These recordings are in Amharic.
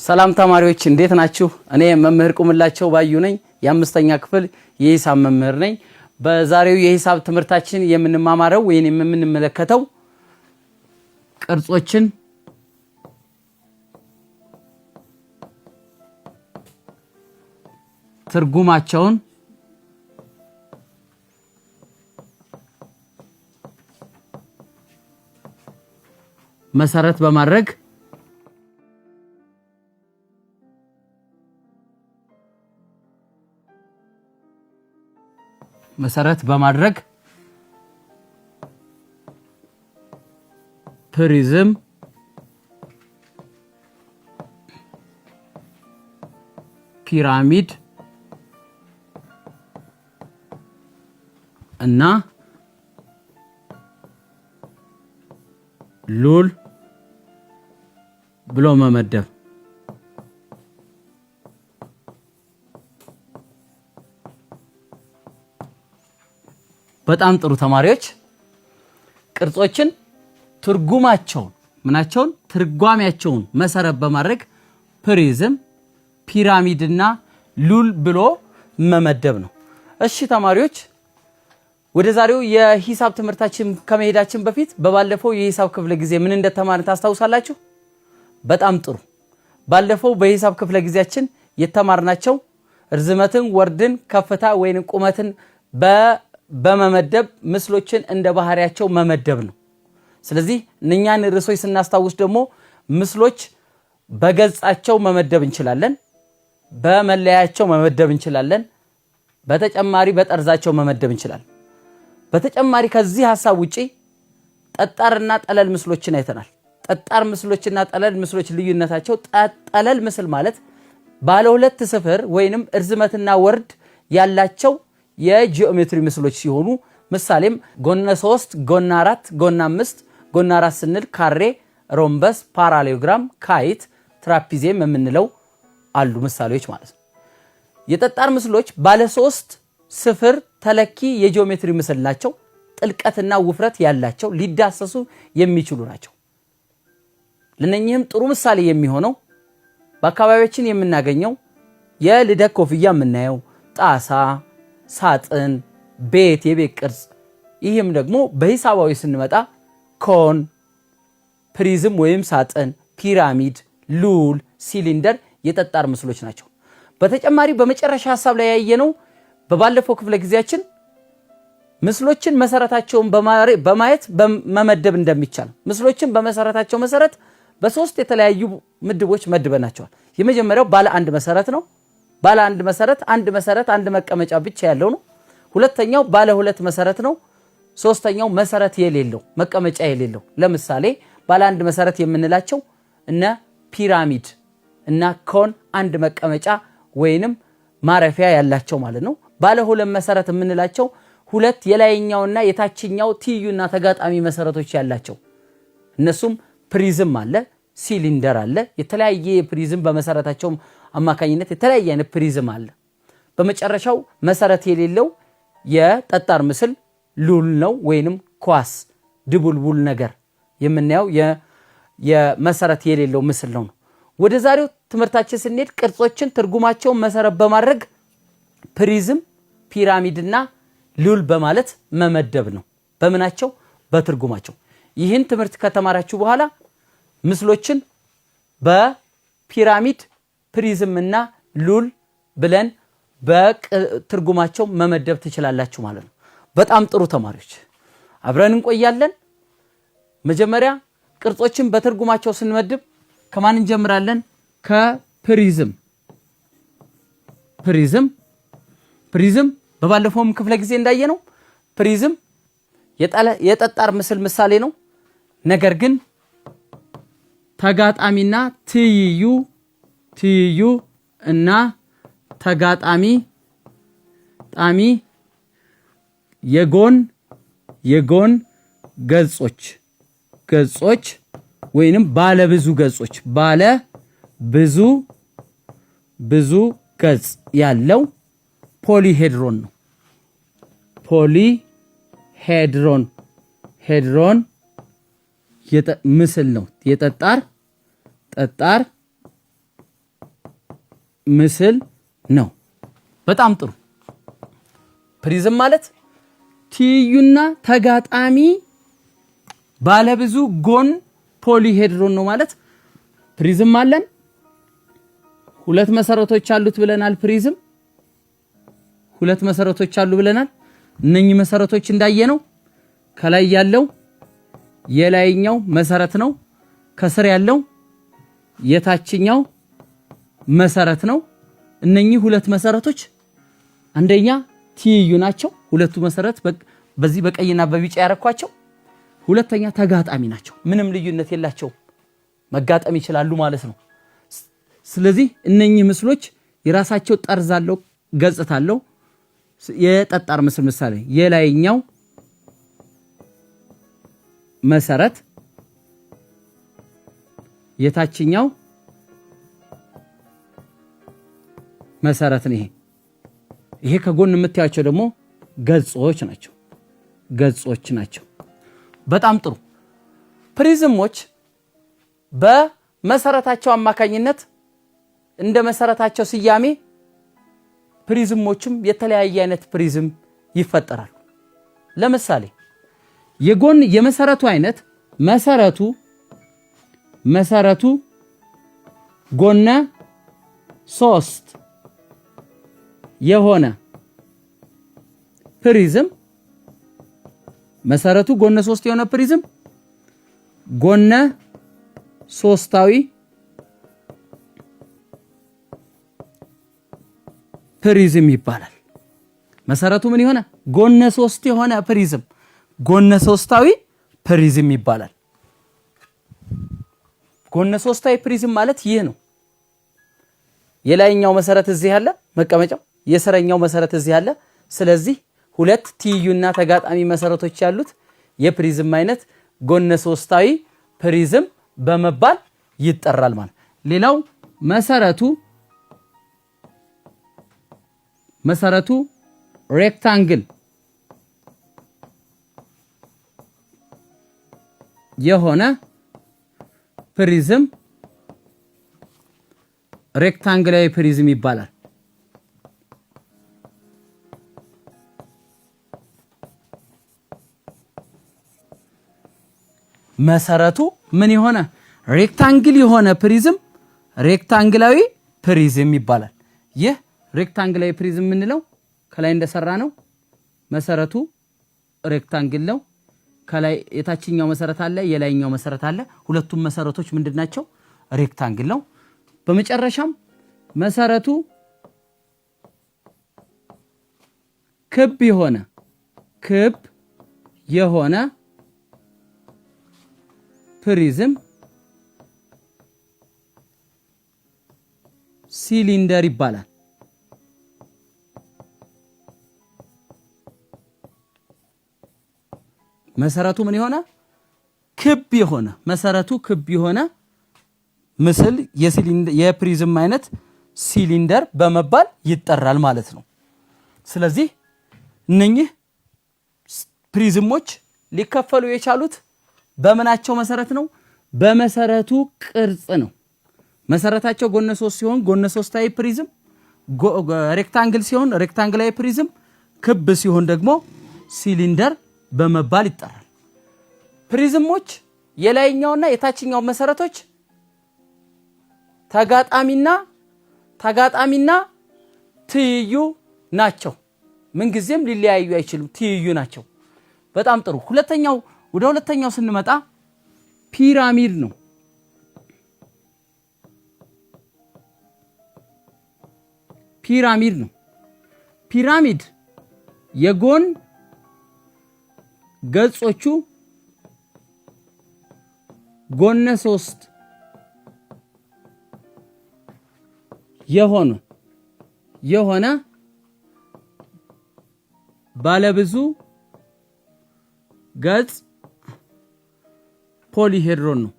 ሰላም ተማሪዎች እንዴት ናችሁ? እኔ መምህር ቁምላቸው ባዩ ነኝ። የአምስተኛ ክፍል የሂሳብ መምህር ነኝ። በዛሬው የሂሳብ ትምህርታችን የምንማማረው ወይንም የምንመለከተው ቅርጾችን ትርጉማቸውን መሰረት በማድረግ ፕሪዝም ፒራሚድ እና ሉል ብሎ መመደብ። በጣም ጥሩ ተማሪዎች፣ ቅርጾችን ትርጓሜያቸውን መሰረት በማድረግ ፕሪዝም ፒራሚድና ሉል ብሎ መመደብ ነው። እሺ ተማሪዎች፣ ወደ ዛሬው የሂሳብ ትምህርታችን ከመሄዳችን በፊት በባለፈው የሂሳብ ክፍለ ጊዜ ምን እንደተማርን ታስታውሳላችሁ? በጣም ጥሩ። ባለፈው በሂሳብ ክፍለ ጊዜያችን የተማርናቸው ርዝመትን፣ ወርድን፣ ከፍታ ወይንም ቁመትን በመመደብ ምስሎችን እንደ ባህሪያቸው መመደብ ነው። ስለዚህ እነኛን ርዕሶች ስናስታውስ ደግሞ ምስሎች በገጻቸው መመደብ እንችላለን፣ በመለያቸው መመደብ እንችላለን፣ በተጨማሪ በጠርዛቸው መመደብ እንችላለን። በተጨማሪ ከዚህ ሐሳብ ውጪ ጠጣርና ጠለል ምስሎችን አይተናል። ጠጣር ምስሎችና ጠለል ምስሎች ልዩነታቸው ጠለል ምስል ማለት ባለ ሁለት ስፍር ወይንም ርዝመትና ወርድ ያላቸው የጂኦሜትሪ ምስሎች ሲሆኑ ምሳሌም ጎነ 3 ጎነ 4 ጎነ 5 ጎነ 4 ስንል ካሬ፣ ሮምበስ፣ ፓራሌሎግራም፣ ካይት፣ ትራፒዚየም የምንለው አሉ ምሳሌዎች ማለት ነው። የጠጣር ምስሎች ባለ 3 ስፍር ተለኪ የጂኦሜትሪ ምስል ናቸው። ጥልቀትና ውፍረት ያላቸው ሊዳሰሱ የሚችሉ ናቸው። ለነኚህም ጥሩ ምሳሌ የሚሆነው በአካባቢያችን የምናገኘው የልደት ኮፍያ የምናየው ጣሳ፣ ሳጥን፣ ቤት፣ የቤት ቅርጽ። ይህም ደግሞ በሂሳባዊ ስንመጣ ኮን፣ ፕሪዝም ወይም ሳጥን፣ ፒራሚድ፣ ሉል፣ ሲሊንደር የጠጣር ምስሎች ናቸው። በተጨማሪ በመጨረሻ ሐሳብ ላይ ያየነው በባለፈው ክፍለ ጊዜያችን ምስሎችን መሰረታቸውን በማየት መመደብ እንደሚቻል ምስሎችን በመሰረታቸው መሰረት በሶስት የተለያዩ ምድቦች መድበናቸዋል። የመጀመሪያው ባለ አንድ መሰረት ነው። ባለ አንድ መሰረት አንድ መቀመጫ ብቻ ያለው ነው። ሁለተኛው ባለ ሁለት መሰረት ነው። ሶስተኛው መሰረት የሌለው መቀመጫ የሌለው። ለምሳሌ ባለ አንድ መሰረት የምንላቸው እነ ፒራሚድ እና ኮን አንድ መቀመጫ ወይንም ማረፊያ ያላቸው ማለት ነው። ባለ ሁለት መሰረት የምንላቸው ሁለት የላይኛውና የታችኛው ትይዩና ተጋጣሚ መሰረቶች ያላቸው እነሱም ፕሪዝም አለ፣ ሲሊንደር አለ። የተለያየ ፕሪዝም በመሰረታቸው አማካኝነት የተለያየ አይነት ፕሪዝም አለ። በመጨረሻው መሰረት የሌለው የጠጣር ምስል ሉል ነው ወይንም ኳስ ድቡልቡል ነገር የምናየው የመሰረት የሌለው ምስል ነው። ወደ ዛሬው ትምህርታችን ስንሄድ ቅርጾችን ትርጉማቸውን መሰረት በማድረግ ፕሪዝም ፒራሚድና ሉል በማለት መመደብ ነው። በምናቸው? በትርጉማቸው። ይህን ትምህርት ከተማራችሁ በኋላ ምስሎችን በፒራሚድ ፕሪዝም እና ሉል ብለን በትርጉማቸው መመደብ ትችላላችሁ ማለት ነው። በጣም ጥሩ ተማሪዎች፣ አብረን እንቆያለን። መጀመሪያ ቅርጾችን በትርጉማቸው ስንመድብ ከማን እንጀምራለን? ከፕሪዝም። ፕሪዝም በባለፈውም ክፍለ ጊዜ እንዳየነው ፕሪዝም የጠጣር ምስል ምሳሌ ነው። ነገር ግን ተጋጣሚና ትይዩ እና ተጋጣሚ የጎን ገጾች ወይንም ባለብዙ ገጽ ያለው ፖሊሄድሮን ነው። ሄድሮን ምስል ነው። ጠጣር ምስል ነው። በጣም ጥሩ። ፕሪዝም ማለት ትይዩና ተጋጣሚ ባለብዙ ጎን ፖሊሄድሮን ነው ማለት። ፕሪዝም አለን፣ ሁለት መሰረቶች አሉት ብለናል። ፕሪዝም ሁለት መሰረቶች አሉ ብለናል። እነኚህ መሰረቶች እንዳየነው ከላይ ያለው የላይኛው መሰረት ነው፣ ከስር ያለው የታችኛው መሰረት ነው። እነኚህ ሁለት መሰረቶች አንደኛ ትይዩ ናቸው። ሁለቱ መሰረት በዚህ በቀይና በቢጫ ያረኳቸው። ሁለተኛ ተጋጣሚ ናቸው። ምንም ልዩነት የላቸው፣ መጋጠም ይችላሉ ማለት ነው። ስለዚህ እነኚህ ምስሎች የራሳቸው ጠርዝ አለው፣ ገጽታ አለው። የጠጣር ምስል ምሳሌ የላይኛው መሰረት የታችኛው መሰረት ነው። ይሄ ከጎን የምታያቸው ደግሞ ገጾች ናቸው። በጣም ጥሩ። ፕሪዝሞች በመሰረታቸው አማካኝነት እንደ መሰረታቸው ስያሜ ፕሪዝሞችም የተለያየ አይነት ፕሪዝም ይፈጠራሉ። ለምሳሌ የጎን የመሰረቱ አይነት መሰረቱ ጎነ 3 የሆነ ፕሪዝም መሰረቱ ጎነ 3 የሆነ ፕሪዝም ጎነ ሶስታዊ ፕሪዝም ይባላል። መሰረቱ ምን የሆነ ጎነ 3 የሆነ ፕሪዝም ጎነ ሶስታዊ ፕሪዝም ይባላል። ጎነ ሶስታዊ ፕሪዝም ማለት ይህ ነው። የላይኛው መሰረት እዚህ ያለ መቀመጫው፣ የስረኛው መሰረት እዚህ ያለ። ስለዚህ ሁለት ትይዩና ተጋጣሚ መሰረቶች ያሉት የፕሪዝም አይነት ጎነ ሶስታዊ ፕሪዝም በመባል ይጠራል ማለት። ሌላው መሰረቱ ሬክታንግል የሆነ ፕሪዝም ሬክታንግላዊ ፕሪዝም ይባላል። መሰረቱ ምን የሆነ ሬክታንግል የሆነ ፕሪዝም ሬክታንግላዊ ፕሪዝም ይባላል። ይህ ሬክታንግላዊ ፕሪዝም የምንለው ከላይ እንደሰራ ነው። መሰረቱ ሬክታንግል ነው። ከላይ የታችኛው መሰረት አለ፣ የላይኛው መሰረት አለ። ሁለቱም መሰረቶች ምንድናቸው? ሬክታንግል ነው። በመጨረሻም መሰረቱ ክብ የሆነ ፕሪዝም ሲሊንደር ይባላል። መሰረቱ ምን የሆነ ክብ የሆነ ምስል የፕሪዝም አይነት ሲሊንደር በመባል ይጠራል ማለት ነው። ስለዚህ እነኚህ ፕሪዝሞች ሊከፈሉ የቻሉት በምናቸው መሰረት ነው? በመሰረቱ ቅርጽ ነው። መሰረታቸው ጎነ 3 ሲሆን ጎነ ሶስታዊ ፕሪዝም፣ ሬክታንግል ሲሆን ሬክታንግላዊ ፕሪዝም፣ ክብ ሲሆን ደግሞ ሲሊንደር በመባል ይጠራል። ፕሪዝሞች የላይኛውና የታችኛው መሰረቶች ተጋጣሚና ትይዩ ናቸው። ምንጊዜም ሊለያዩ አይችሉም፣ ትይዩ ናቸው። በጣም ጥሩ። ወደ ሁለተኛው ስንመጣ ፒራሚድ ነው። ፒራሚድ የጎን ገጾቹ ጎነ 3 የሆነ ባለብዙ ገጽ ፖሊሄድሮን ነው።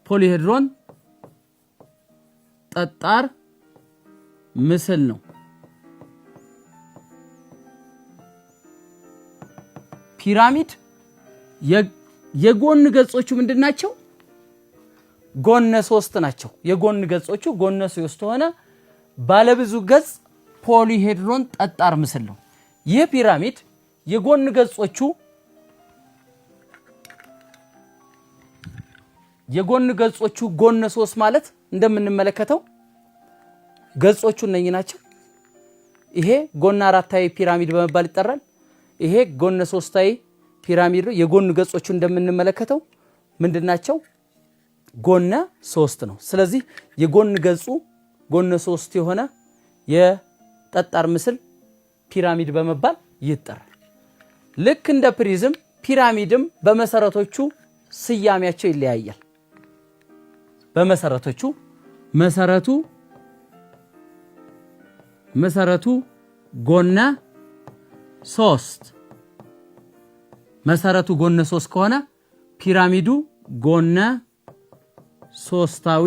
ፖሊሄድሮን ጠጣር ምስል ነው። ፒራሚድ የጎን ገጾቹ ምንድናቸው? ጎነ 3 ናቸው። የጎን ገጾቹ ጎነ 3 ሆነ ባለብዙ ገጽ ፖሊሄድሮን ጠጣር ምስል ነው። ይህ ፒራሚድ የጎን ገጾቹ ጎነ 3 ማለት እንደምንመለከተው ገጾቹ እነኚህ ናቸው። ይሄ ጎነ 4ታዊ ፒራሚድ በመባል ይጠራል። ይሄ ጎነ 3ታዊ ፒራሚድ ነው። የጎን ገጾቹ እንደምንመለከተው ምንድናቸው? ጎነ 3 ነው። ስለዚህ የጎን ገጹ ጎነ 3 የሆነ የጠጣር ምስል ፒራሚድ በመባል ይጠራል። ልክ እንደ ፕሪዝም ፒራሚድም በመሰረቶቹ ስያሜያቸው ይለያያል። በመሰረቶቹ መሰረቱ ጎነ 3 መሰረቱ ጎነ 3 ከሆነ ፒራሚዱ ጎነ 3ታዊ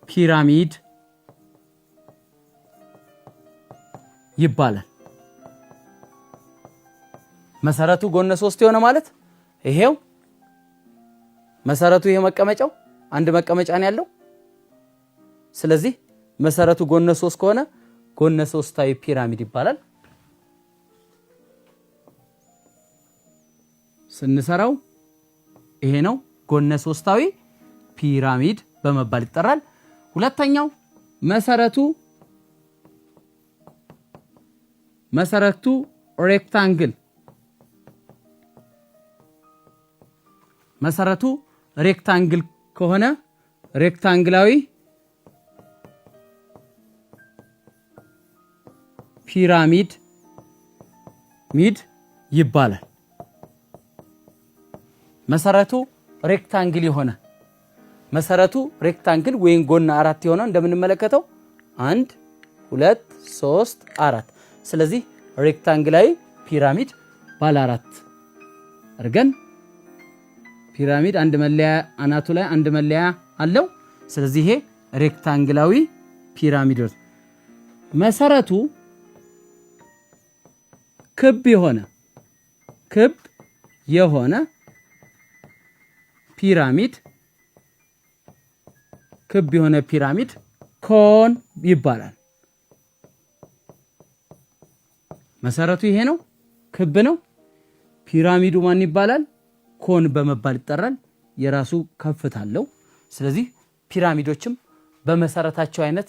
ፒራሚድ ይባላል። መሰረቱ ጎነ 3 የሆነ ማለት ይሄው መሰረቱ ይሄ መቀመጫው አንድ መቀመጫ ነው ያለው። ስለዚህ መሰረቱ ጎነ 3 ከሆነ ጎነ 3ታዊ ፒራሚድ ይባላል። ስንሰራው ይሄ ነው ጎነ 3ታዊ ፒራሚድ በመባል ይጠራል። ሁለተኛው መሰረቱ ሬክታንግል መሰረቱ ሬክታንግል ከሆነ ሬክታንግላዊ ፒራሚድ ይባላል። መሰረቱ ሬክታንግል የሆነ መሰረቱ ሬክታንግል ወይም ጎነ 4 የሆነ እንደምንመለከተው 1 2 3 4 ስለዚህ ሬክታንግላዊ ፒራሚድ ባለ 4 አርገን ፒራሚድ አንድ መለያ አናቱ ላይ አንድ መለያ አለው። ስለዚህ ይሄ ሬክታንግላዊ ፒራሚድ ነው። መሰረቱ ክብ የሆነ ፒራሚድ ኮን ይባላል። መሰረቱ ይሄ ነው፣ ክብ ነው። ፒራሚዱ ማን ይባላል? ኮን በመባል ይጠራል። የራሱ ከፍታ አለው። ስለዚህ ፒራሚዶችም በመሰረታቸው አይነት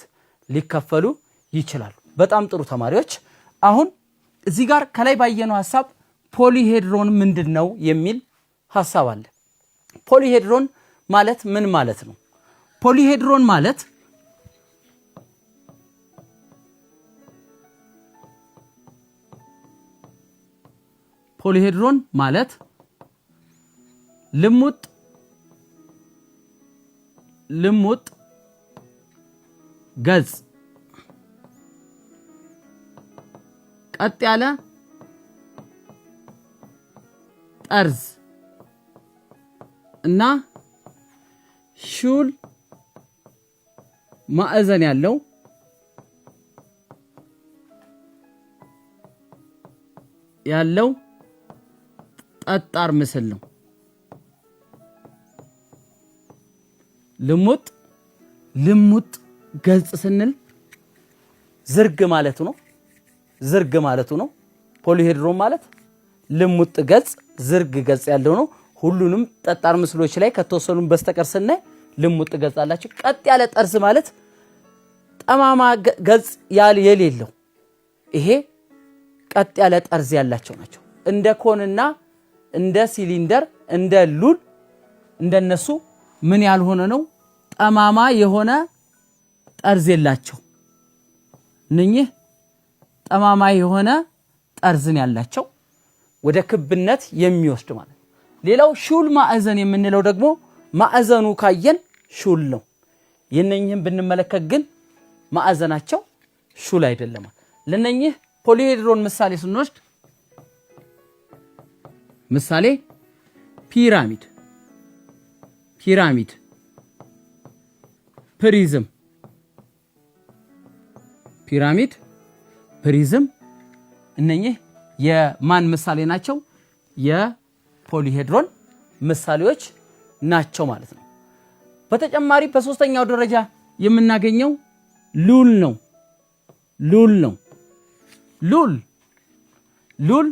ሊከፈሉ ይችላሉ። በጣም ጥሩ ተማሪዎች፣ አሁን እዚህ ጋር ከላይ ባየነው ሐሳብ ፖሊሄድሮን ምንድነው የሚል ሐሳብ አለ። ፖሊሄድሮን ማለት ምን ማለት ነው? ፖሊሄድሮን ማለት ልሙጥ ገጽ ቀጥ ያለ ጠርዝ እና ሹል ማዕዘን ያለው ጠጣር ምስል ነው። ልሙጥ ገጽ ስንል ዝርግ ማለቱ ነው። ፖሊሄድሮን ማለት ልሙጥ ገጽ ዝርግ ገጽ ያለው ነው። ሁሉንም ጠጣር ምስሎች ላይ ከተወሰኑም በስተቀር ስናይ ልሙጥ ገጽ አላቸው። ቀጥ ያለ ጠርዝ ማለት ጠማማ ገጽ የሌለው ይሄ ቀጥ ያለ ጠርዝ ያላቸው ናቸው። እንደ ኮንና እንደ ሲሊንደር እንደ ሉል እንደነሱ ምን ያልሆነ ነው? ጠማማ የሆነ ጠርዝ የላቸው። እነኚህ ጠማማ የሆነ ጠርዝን ያላቸው ወደ ክብነት የሚወስድ ማለት። ሌላው ሹል ማዕዘን የምንለው ደግሞ ማዕዘኑ ካየን ሹል ነው። የነኚህን ብንመለከት ግን ማዕዘናቸው ሹል አይደለም። ለነኚህ ፖሊሄድሮን ምሳሌ ስንወስድ ምሳሌ ፒራሚድ፣ ፕሪዝም እነኚህ የማን ምሳሌ ናቸው? ፖሊሄድሮን ምሳሌዎች ናቸው ማለት ነው። በተጨማሪ በሶስተኛው ደረጃ የምናገኘው ሉል ነው። ሉል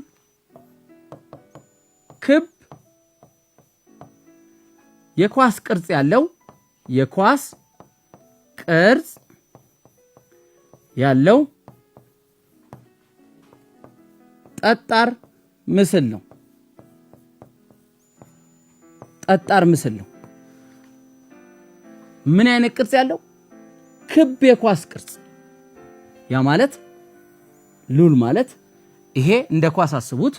ክብ የኳስ ቅርጽ ያለው ጠጣር ምስል ነው። ምን አይነት ቅርጽ ያለው? ክብ የኳስ ቅርጽ። ያ ማለት ሉል ማለት ይሄ እንደ ኳስ አስቡት።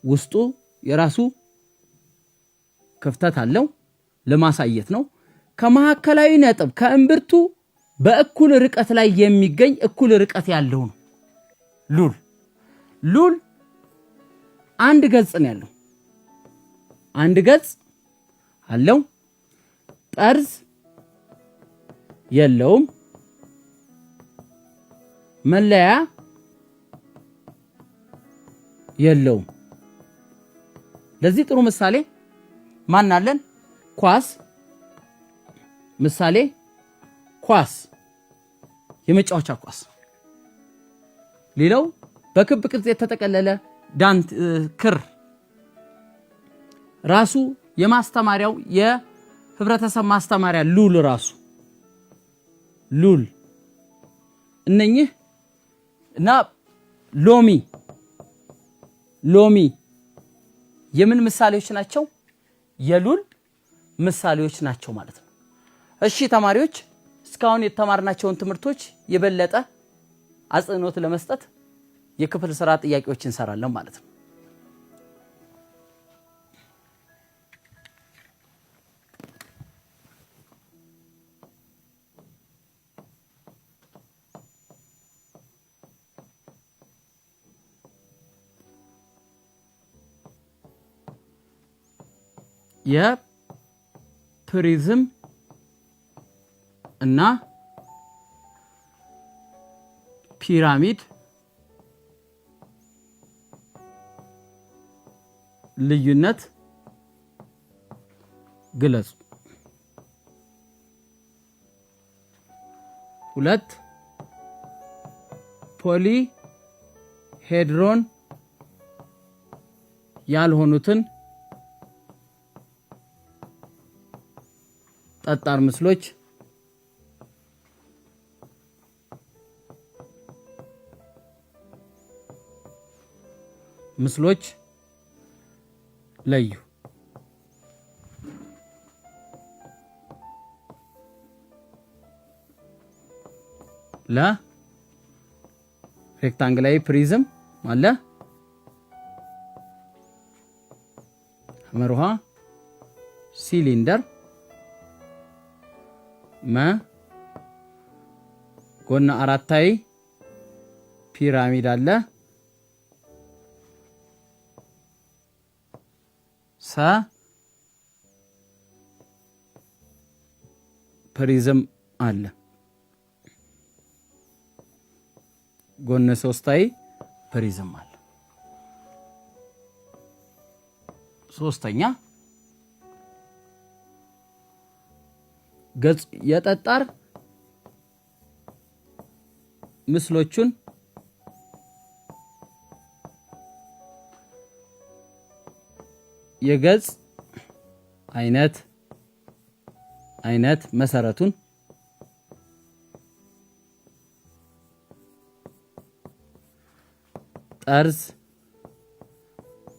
ውስጡ የራሱ ክፍተት አለው ለማሳየት ነው። ከመሐከላዊ ነጥብ ከእምብርቱ በእኩል ርቀት ላይ የሚገኝ እኩል ርቀት ያለው ነው ሉል። አንድ ገጽ ነው ያለው። አንድ ገጽ አለው። ጠርዝ የለውም። መለያ የለውም። ለዚህ ጥሩ ምሳሌ ማን አለን? ኳስ። ምሳሌ ኳስ፣ የመጫወቻ ኳስ። ሌላው በክብ ቅርጽ የተጠቀለለ ክር ራሱ የማስተማሪያው የህብረተሰብ ማስተማሪያ ሉል እነኚህ እና ሎሚ የምን ምሳሌዎች ናቸው? የሉል ምሳሌዎች ናቸው ማለት ነው። እሺ ተማሪዎች እስካሁን የተማርናቸውን ትምህርቶች የበለጠ አጽንኦት ለመስጠት የክፍል ስራ ጥያቄዎችን እንሰራለን ማለት ነው። የፕሪዝም እና ፒራሚድ ልዩነት ግለጹ። 2 ፖሊሄድሮን ያልሆኑትን ጠጣር ምስሎች ለዩ። ሬክታንግላዊ ፕሪዝም አለ። መርሃ ሲሊንደር ጎነ አራታይ ፒራሚድ አለ። ፕሪዝም አለ። ጎነ ሶስታይ ፕሪዝም አለ። ሶስተኛ ገጽ የጠጣር ምስሎቹን የገጽ አይነት መሰረቱን ጠርዝ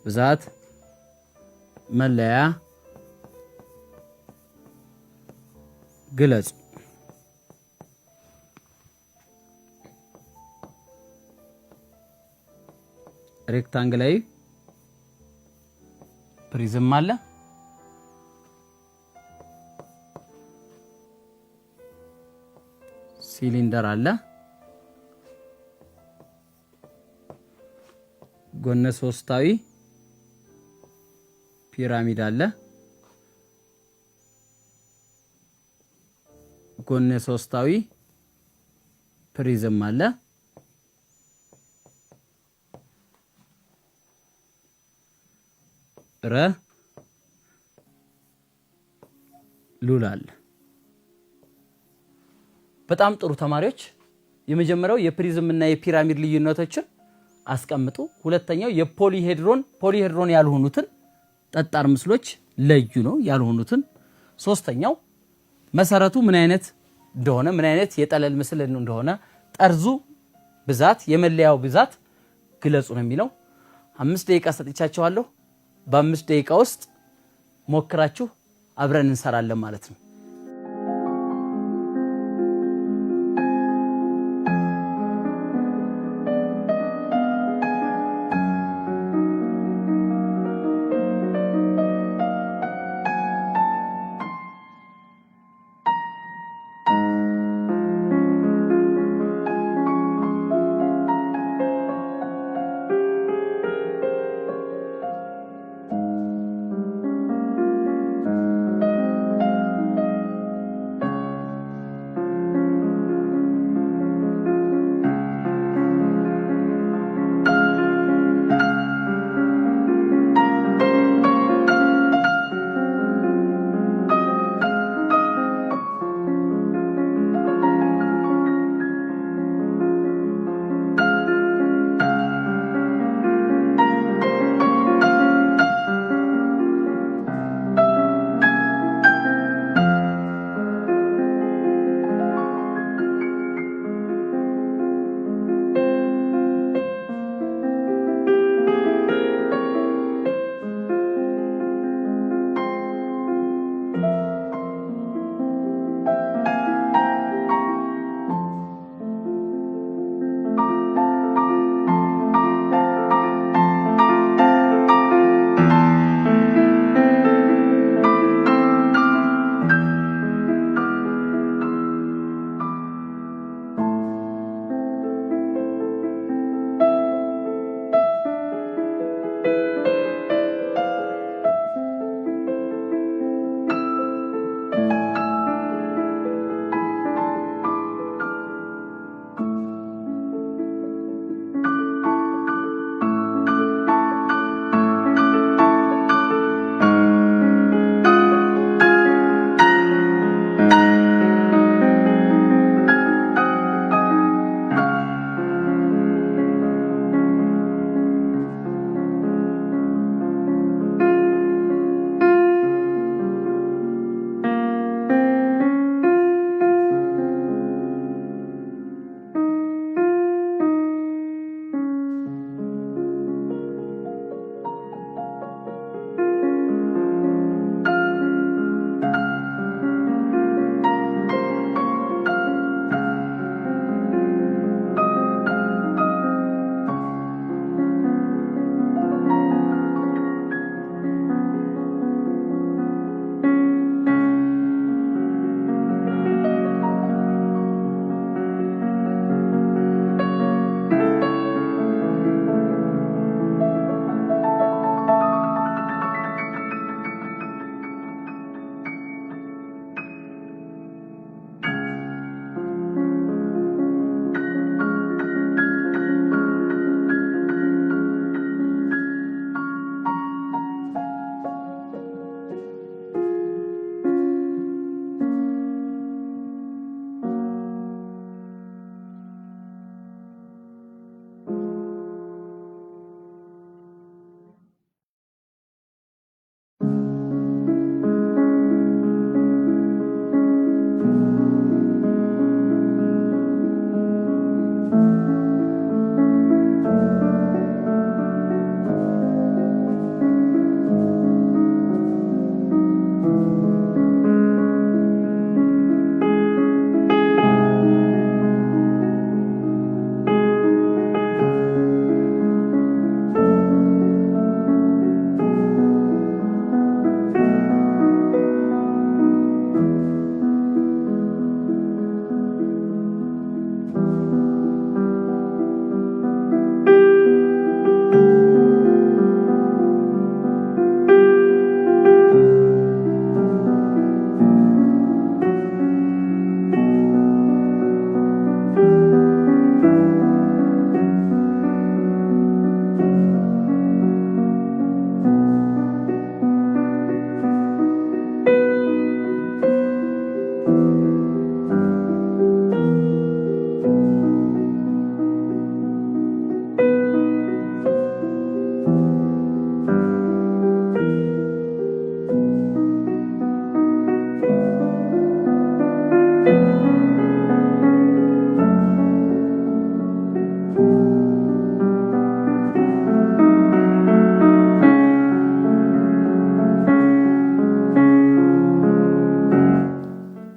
ብዛት መለያ ግለጹ። ሬክታንግላዊ ፕሪዝም አለ። ሲሊንደር አለ። ጎነ ሶስታዊ ፒራሚድ አለ። ጎነ ሶስታዊ ፕሪዝም አለ። ረ ሉል አለ። በጣም ጥሩ ተማሪዎች የመጀመሪያው የፕሪዝም እና የፒራሚድ ልዩነቶችን አስቀምጡ። ሁለተኛው ፖሊሄድሮን ያልሆኑትን ጠጣር ምስሎች ለዩ ነው ያልሆኑትን። ሶስተኛው መሰረቱ ምን አይነት እንደሆነ ምን አይነት የጠለል ምስል እንደሆነ ጠርዙ ብዛት የመለያው ብዛት ግለጹ ነው የሚለው። 5 ደቂቃ ሰጥቻችኋለሁ። በ5 ደቂቃ ውስጥ ሞክራችሁ አብረን እንሰራለን ማለት ነው።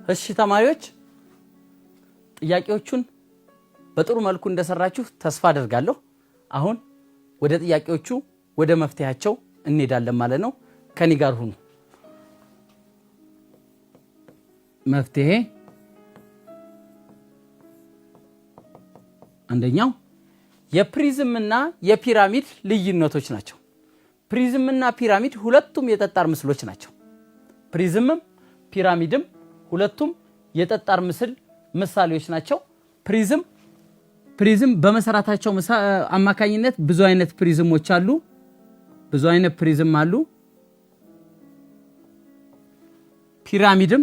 እሺ ተማሪዎች ጥያቄዎቹን በጥሩ መልኩ እንደሰራችሁ ተስፋ አደርጋለሁ። አሁን ወደ ጥያቄዎቹ ወደ መፍትሄያቸው እንሄዳለን ማለት ነው። ከኔ ጋር ሁኑ። መፍትሄ አንደኛው የፕሪዝምና የፒራሚድ ልዩነቶች ናቸው። ፕሪዝምና ፒራሚድ ሁለቱም የጠጣር ምስሎች ናቸው። ፕሪዝምም ፒራሚድም ሁለቱም የጠጣር ምስል ምሳሌዎች ናቸው። ፕሪዝም በመሰረታቸው አማካኝነት ብዙ አይነት ፕሪዝሞች አሉ። ብዙ አይነት ፕሪዝም አሉ። ፒራሚድም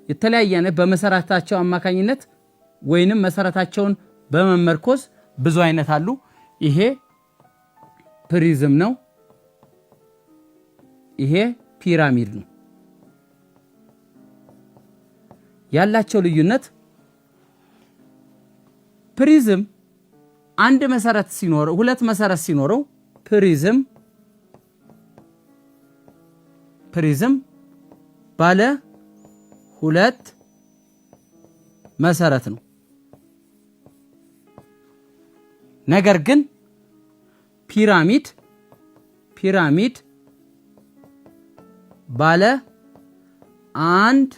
የተለያየ አይነት በመሰረታቸው አማካኝነት ወይንም መሰረታቸውን በመመርኮዝ ብዙ አይነት አሉ። ይሄ ፕሪዝም ነው። ይሄ ፒራሚድ ነው። ያላቸው ልዩነት ፕሪዝም አንድ መሰረት ሲኖረው ሁለት መሰረት ሲኖረው ፕሪዝም ባለ ሁለት መሰረት ነው። ነገር ግን ፒራሚድ ባለ አንድ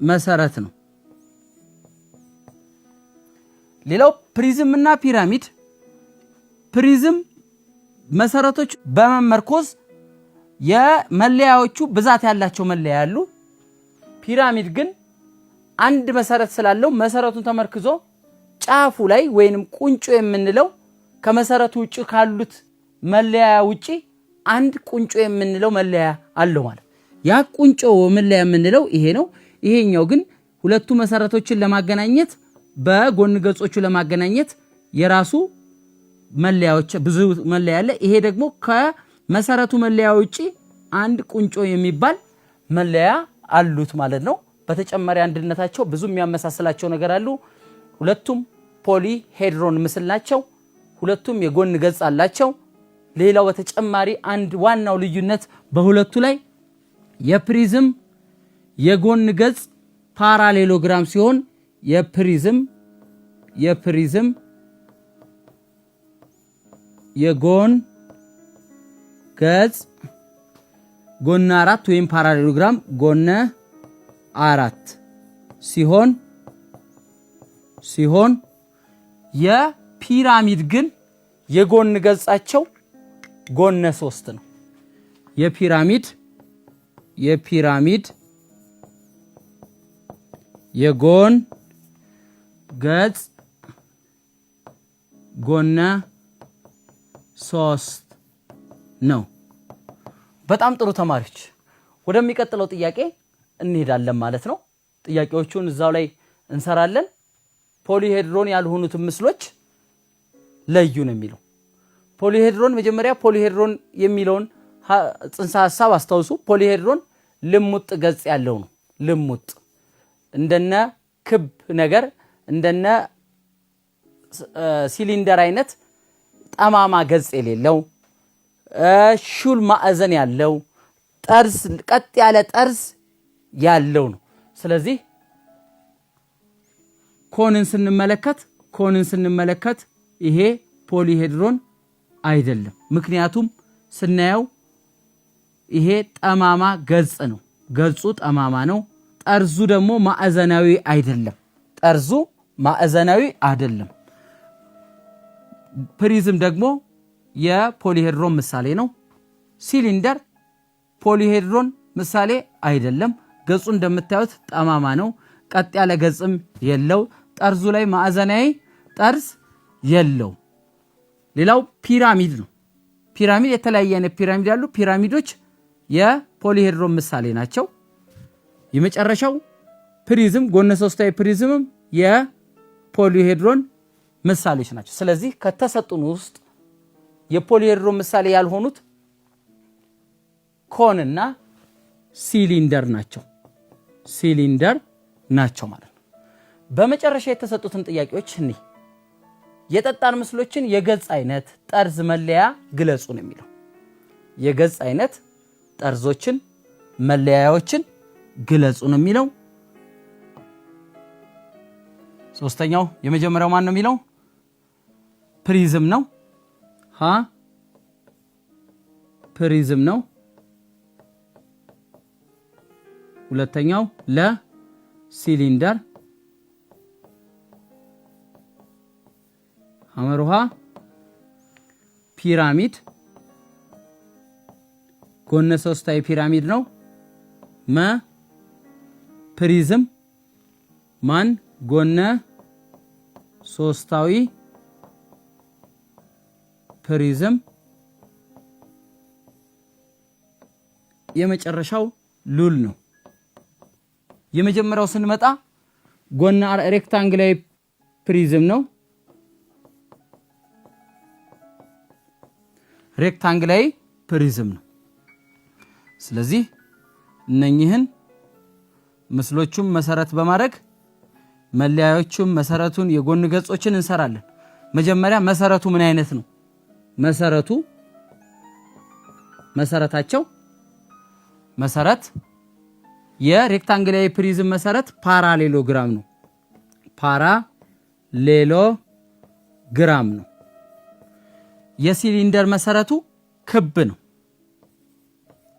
መሰረት ነው። ሌላው ፕሪዝም እና ፕሪዝም መሰረቶች በመመርኮዝ የመለያዎቹ ብዛት ያላቸው መለያ ያሉ። ፒራሚድ ግን አንድ መሰረት ስላለው መሰረቱን ተመርክዞ ጫፉ ላይ ወይንም ቁንጮ የምንለው ከመሰረቱ ውጪ ካሉት መለያ ውጪ አንድ ቁንጮ የምንለው መለያ አለው ማለት። ያ ቁንጮ መለያ የምንለው ይሄ ነው። ይሄኛው ግን ሁለቱ መሰረቶችን ለማገናኘት በጎን ገጾቹ ለማገናኘት የራሱ መለያዎች ብዙ መለያ አለ። ይሄ ደግሞ ከመሰረቱ መለያ ውጪ አንድ ቁንጮ የሚባል መለያ አሉት ማለት ነው። በተጨማሪ አንድነታቸው ብዙ የሚያመሳስላቸው ነገር አሉ። ሁለቱም ፖሊሄድሮን ምስል ናቸው። ሁለቱም የጎን ገጽ አላቸው። ሌላው በተጨማሪ አንድ ዋናው ልዩነት በሁለቱ ላይ የፕሪዝም የጎን ገጽ ፓራሌሎግራም ሲሆን የፕሪዝም የጎን ገጽ ጎነ 4 ወይም ፓራሌሎግራም ጎነ 4 ሲሆን የፒራሚድ ግን የጎን ገጻቸው ጎነ 3 ነው። የፒራሚድ የጎን ገጽ ጎነ 3 ነው። በጣም ጥሩ ተማሪዎች፣ ወደሚቀጥለው ጥያቄ እንሄዳለን ማለት ነው። ጥያቄዎቹን እዛው ላይ እንሰራለን። ፖሊሄድሮን ያልሆኑት ምስሎች ለዩ ነው የሚለው። ፖሊሄድሮን መጀመሪያ ፖሊሄድሮን የሚለውን ጽንሰ ሐሳብ አስተውሱ። ፖሊሄድሮን ልሙጥ ገጽ ያለው ነው። ልሙጥ እንደነ ክብ ነገር እንደነ ሲሊንደር አይነት ጠማማ ገጽ የሌለው ሹል ማዕዘን ያለው ጠርዝ ቀጥ ያለ ጠርዝ ያለው ነው። ስለዚህ ኮንን ስንመለከት ይሄ ፖሊሄድሮን አይደለም። ምክንያቱም ስናየው ይሄ ጠማማ ገጽ ነው። ገጹ ጠማማ ነው። ጠርዙ ደግሞ ማዕዘናዊ አይደለም። ፕሪዝም ደግሞ የፖሊሄድሮን ምሳሌ ነው። ሲሊንደር ፖሊሄድሮን ምሳሌ አይደለም። ገጹ እንደምታዩት ጠማማ ነው። ቀጥ ያለ ገጽም የለው። ጠርዙ ላይ ማዕዘናዊ ጠርዝ የለው። ሌላው ፒራሚድ ነው። ፒራሚድ የተለያየ አይነት ፒራሚድ ያሉ። ፒራሚዶች የፖሊሄድሮን ምሳሌ ናቸው። የመጨረሻው ፕሪዝም ጎነ 3 ፕሪዝምም የፖሊሄድሮን ምሳሌዎች ናቸው። ስለዚህ ከተሰጡን ውስጥ የፖሊሄድሮን ምሳሌ ያልሆኑት ኮንና ሲሊንደር ናቸው ማለት ነው። በመጨረሻ የተሰጡትን ጥያቄዎች እኔ የጠጣር ምስሎችን የገጽ አይነት ጠርዝ መለያ ግለጹ ነው የሚለው። የገጽ አይነት ጠርዞችን መለያዎችን ግለጹ ነው የሚለው። ሶስተኛው የመጀመሪያው ማን ነው የሚለው? ፕሪዝም ነው። ሀ ፕሪዝም ነው። ሁለተኛው ለ ሲሊንደር፣ ሐመሩሃ ፒራሚድ፣ ጎነ ሶስታዊ ፒራሚድ ነው። መ ፕሪዝም፣ ማን ጎነ ሶስታዊ ፕሪዝም። የመጨረሻው ሉል ነው። የመጀመሪያው ስንመጣ ጎነ ሬክታንግላዊ ፕሪዝም ነው። ሬክታንግላዊ ፕሪዝም ነው። ስለዚህ እነኚህን ምስሎቹም መሰረት በማድረግ መለያዮቹም መሰረቱን የጎን ገጾችን እንሰራለን። መጀመሪያ መሰረቱ ምን አይነት ነው? መሰረታቸው መሰረት የሬክታንግላዊ ፕሪዝም መሰረት ፓራሌሎግራም ነው። ፓራሌሎግራም ነው። የሲሊንደር መሰረቱ ክብ ነው።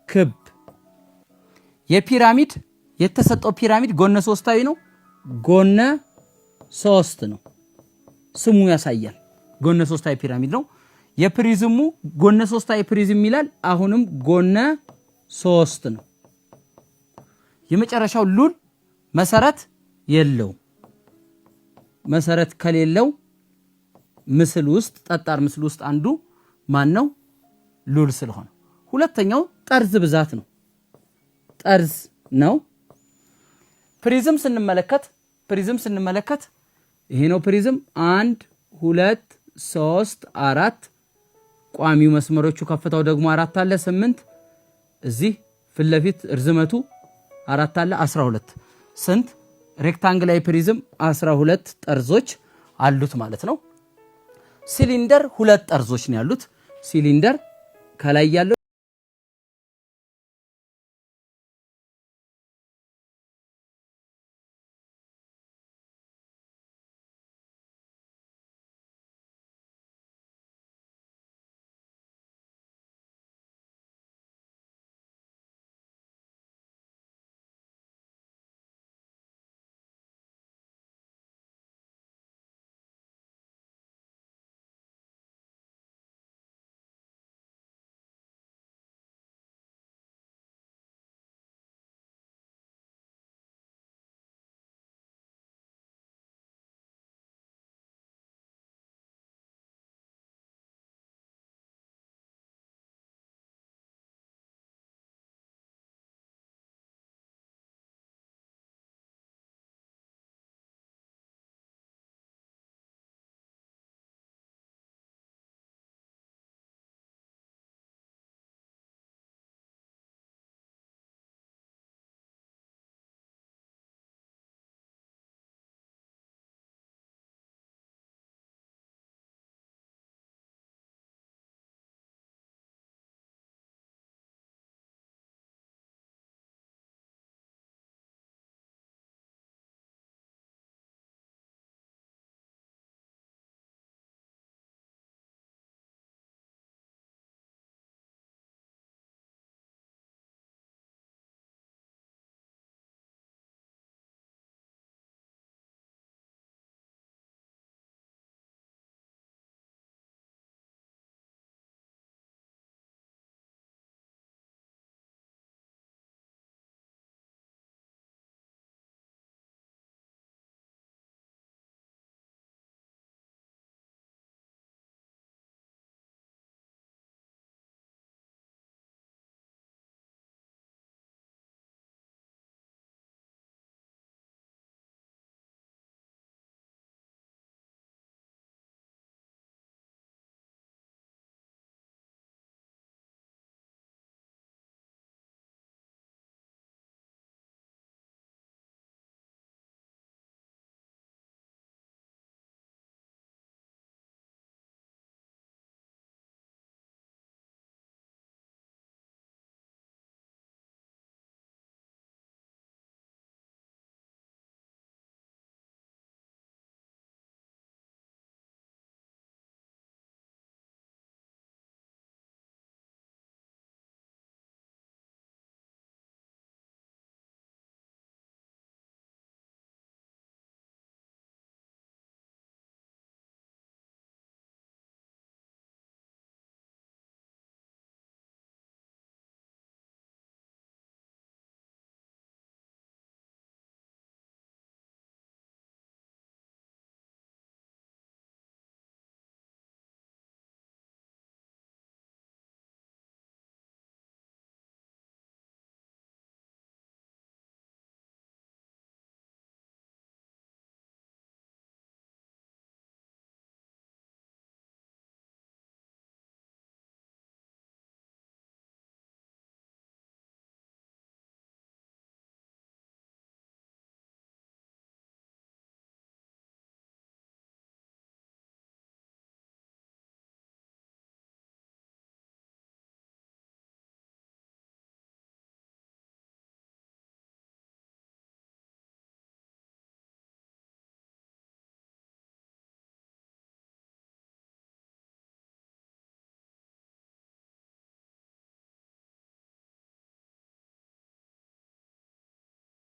ክብ። የፒራሚድ የተሰጠው ፒራሚድ ጎነ ሶስታዊ ነው። ጎነ ሶስት ነው። ስሙ ያሳያል። ጎነ ሶስታዊ ፒራሚድ ነው። የፕሪዝሙ ጎነ ሶስታዊ ፕሪዝም ይላል። አሁንም ጎነ ሶስት ነው። የመጨረሻው ሉል መሰረት የለው። መሰረት ከሌለው ምስል ውስጥ ጠጣር ምስል ውስጥ አንዱ ማን ነው? ሉል ስለሆነ። ሁለተኛው ጠርዝ ብዛት ነው። ጠርዝ ነው። ፕሪዝም ስንመለከት ይሄ ነው ፕሪዝም 1 2 3 4 ቋሚው መስመሮቹ ከፍታው ደግሞ 4 አለ 8 እዚህ ፊት ለፊት እርዝመቱ 4 አለ 12 ስንት ሬክታንግላዊ ፕሪዝም 12 ጠርዞች አሉት ማለት ነው። ሲሊንደር 2 ጠርዞች ነው ያሉት። ሲሊንደር ከላይ ያለው